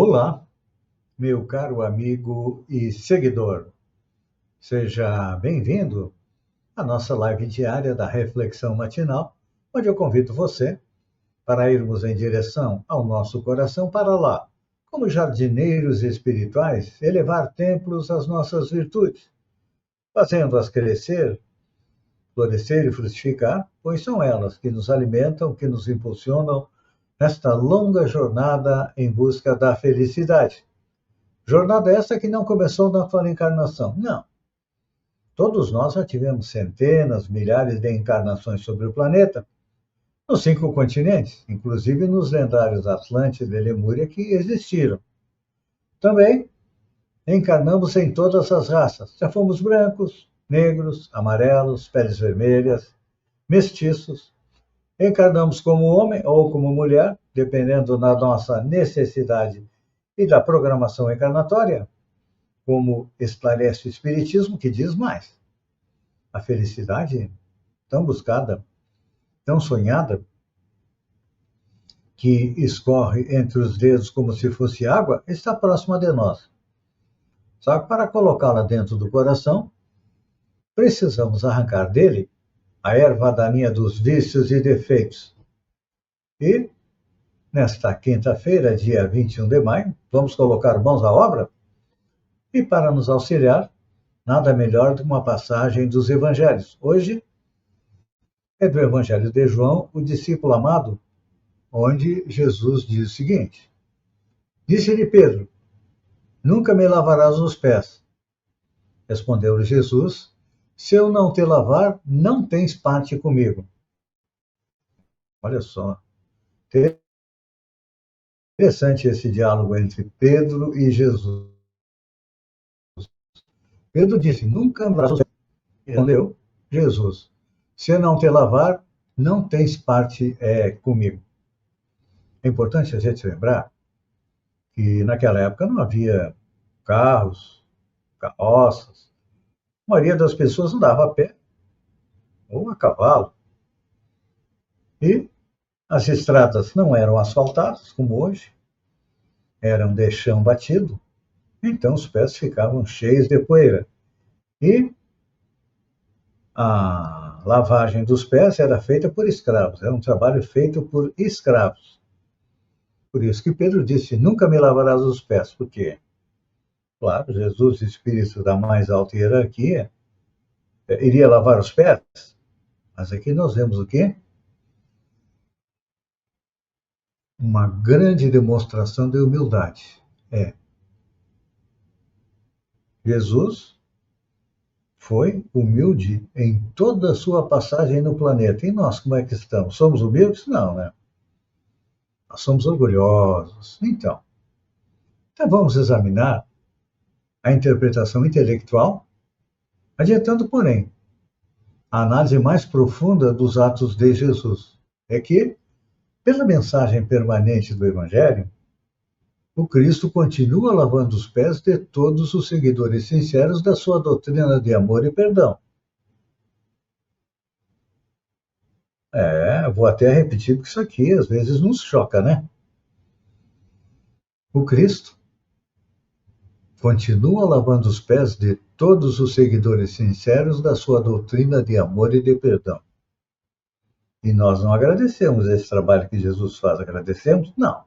Olá, meu caro amigo e seguidor. Seja bem-vindo à nossa live diária da Reflexão Matinal, onde eu convido você para irmos em direção ao nosso coração para lá, como jardineiros espirituais, elevar templos às nossas virtudes, fazendo-as crescer, florescer e frutificar, pois são elas que nos alimentam, que nos impulsionam nesta longa jornada em busca da felicidade. Jornada essa que não começou na sua encarnação, não. Todos nós já tivemos centenas, milhares de encarnações sobre o planeta, nos 5 continentes, inclusive nos lendários Atlântida e Lemúria que existiram. Também encarnamos em todas as raças. Já fomos brancos, negros, amarelos, peles vermelhas, mestiços. Encarnamos como homem ou como mulher, dependendo da nossa necessidade e da programação encarnatória, como esclarece o Espiritismo, que diz mais. A felicidade tão buscada, tão sonhada, que escorre entre os dedos como se fosse água, está próxima de nós. Só que para colocá-la dentro do coração, precisamos arrancar dele a erva daninha dos vícios e defeitos. E, nesta quinta-feira, dia 21 de maio, vamos colocar mãos à obra? E para nos auxiliar, nada melhor do que uma passagem dos evangelhos. Hoje é do Evangelho de João, o discípulo amado, onde Jesus diz o seguinte: Disse-lhe Pedro, nunca me lavarás os pés. Respondeu-lhe Jesus, se eu não te lavar, não tens parte comigo. Olha só, interessante esse diálogo entre Pedro e Jesus. Pedro disse, nunca me lavarás os pés. Respondeu Jesus, se eu não te lavar, não tens parte comigo. É importante a gente lembrar que naquela época não havia carros, carroças. A maioria das pessoas andava a pé ou a cavalo. E as estradas não eram asfaltadas, como hoje, eram de chão batido, então os pés ficavam cheios de poeira. E a lavagem dos pés era feita por escravos, era um trabalho feito por escravos. Por isso que Pedro disse, nunca me lavarás os pés, porque, claro, Jesus, espírito da mais alta hierarquia, iria lavar os pés. Mas aqui nós vemos o quê? Uma grande demonstração de humildade. Jesus foi humilde em toda a sua passagem no planeta. E nós, como é que estamos? Somos humildes? Não, né? Nós somos orgulhosos. Então vamos examinar a interpretação intelectual, adiantando, porém, a análise mais profunda dos atos de Jesus. É que, pela mensagem permanente do Evangelho, o Cristo continua lavando os pés de todos os seguidores sinceros da sua doutrina de amor e perdão. Vou até repetir, porque isso aqui às vezes nos choca, né? O Cristo continua lavando os pés de todos os seguidores sinceros da sua doutrina de amor e de perdão. E nós não agradecemos esse trabalho que Jesus faz, agradecemos? Não.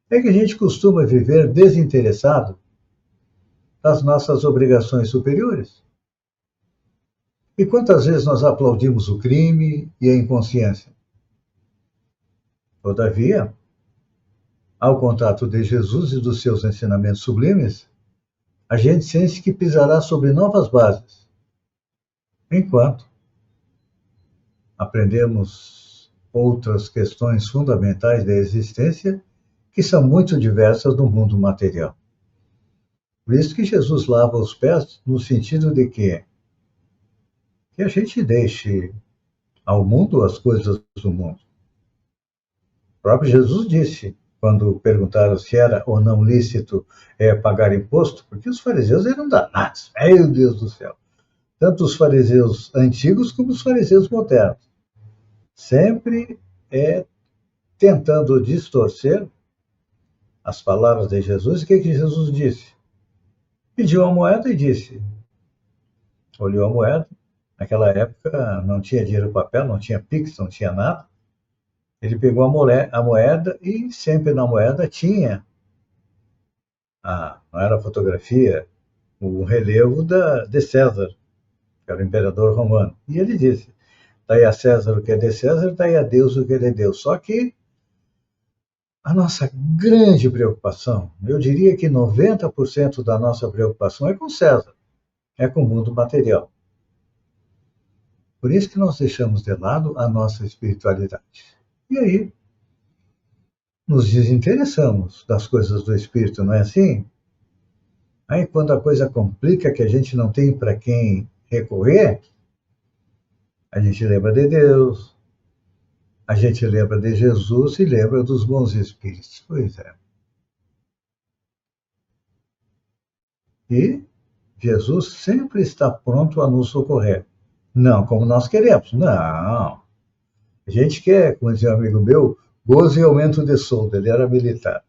É que a gente costuma viver desinteressado das nossas obrigações superiores. E quantas vezes nós aplaudimos o crime e a inconsciência? Todavia, ao contato de Jesus e dos seus ensinamentos sublimes, a gente sente que pisará sobre novas bases, enquanto aprendemos outras questões fundamentais da existência que são muito diversas no mundo material. Por isso que Jesus lava os pés no sentido de que a gente deixe ao mundo as coisas do mundo. O próprio Jesus disse, quando perguntaram se era ou não lícito pagar imposto, porque os fariseus eram danados, meu Deus do céu. Tanto os fariseus antigos como os fariseus modernos. Sempre tentando distorcer as palavras de Jesus, e o que Jesus disse? Pediu a moeda e disse, olhou a moeda, naquela época não tinha dinheiro papel, não tinha Pix, não tinha nada. Ele pegou a moeda e sempre na moeda tinha, não era a fotografia, o relevo de César, que era o imperador romano. E ele disse, daí a César o que é de César, daí a Deus o que é de Deus. Só que a nossa grande preocupação, eu diria que 90% da nossa preocupação é com César, é com o mundo material. Por isso que nós deixamos de lado a nossa espiritualidade. E aí, nos desinteressamos das coisas do espírito, não é assim? Aí, quando a coisa complica, que a gente não tem para quem recorrer, a gente lembra de Deus, a gente lembra de Jesus e lembra dos bons espíritos. Pois é. E Jesus sempre está pronto a nos socorrer. Não como nós queremos, não. A gente quer, como dizia um amigo meu, gozo e aumento de soldo. Ele era militar.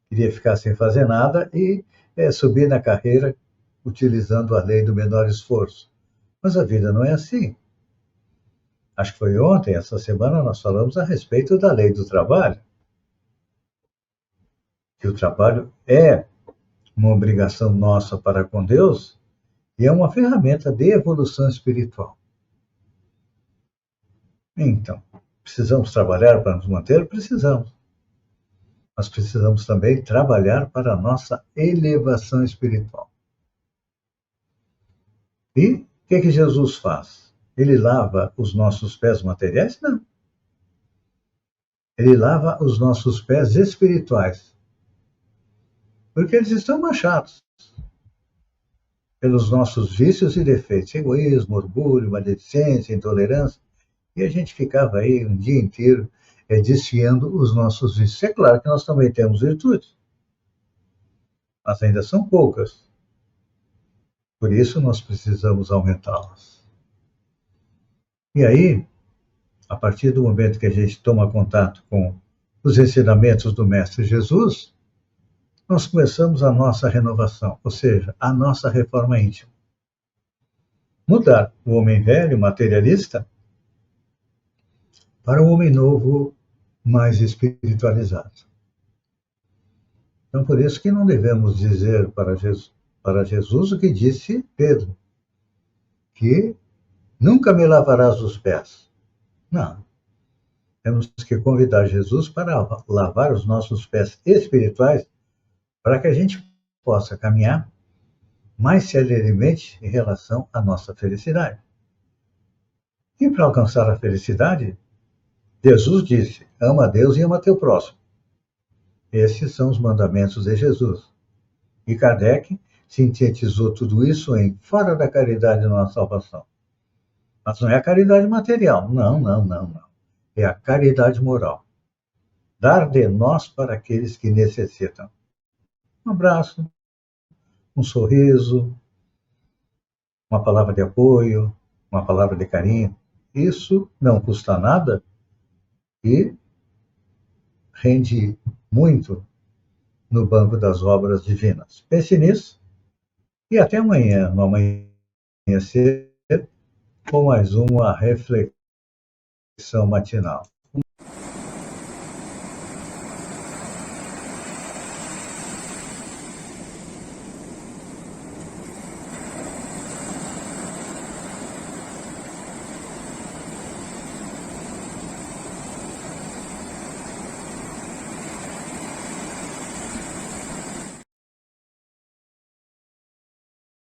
Queria ficar sem fazer nada e subir na carreira utilizando a lei do menor esforço. Mas a vida não é assim. Acho que foi ontem, essa semana, nós falamos a respeito da lei do trabalho. Que o trabalho é uma obrigação nossa para com Deus e é uma ferramenta de evolução espiritual. Então, precisamos trabalhar para nos manter? Precisamos. Mas precisamos também trabalhar para a nossa elevação espiritual. E o que Jesus faz? Ele lava os nossos pés materiais? Não. Ele lava os nossos pés espirituais. Porque eles estão manchados pelos nossos vícios e defeitos, egoísmo, orgulho, maledicência, intolerância, e a gente ficava aí um dia inteiro desfiando os nossos vícios. É claro que nós também temos virtudes, mas ainda são poucas. Por isso nós precisamos aumentá-las. E aí, a partir do momento que a gente toma contato com os ensinamentos do Mestre Jesus, nós começamos a nossa renovação, ou seja, a nossa reforma íntima. Mudar o homem velho, materialista, para um homem novo, mais espiritualizado. Então, por isso que não devemos dizer para Jesus o que disse Pedro, que nunca me lavarás os pés. Não. Temos que convidar Jesus para lavar os nossos pés espirituais, para que a gente possa caminhar mais celeremente em relação à nossa felicidade. E para alcançar a felicidade, Jesus disse, ama a Deus e ama teu próximo. Esses são os mandamentos de Jesus. E Kardec sintetizou tudo isso em fora da caridade não há salvação. Mas não é a caridade material, não. É a caridade moral. Dar de nós para aqueles que necessitam. Um abraço, um sorriso, uma palavra de apoio, uma palavra de carinho. Isso não custa nada e rende muito no banco das obras divinas. Pense nisso e até amanhã, no amanhecer, com mais uma reflexão matinal.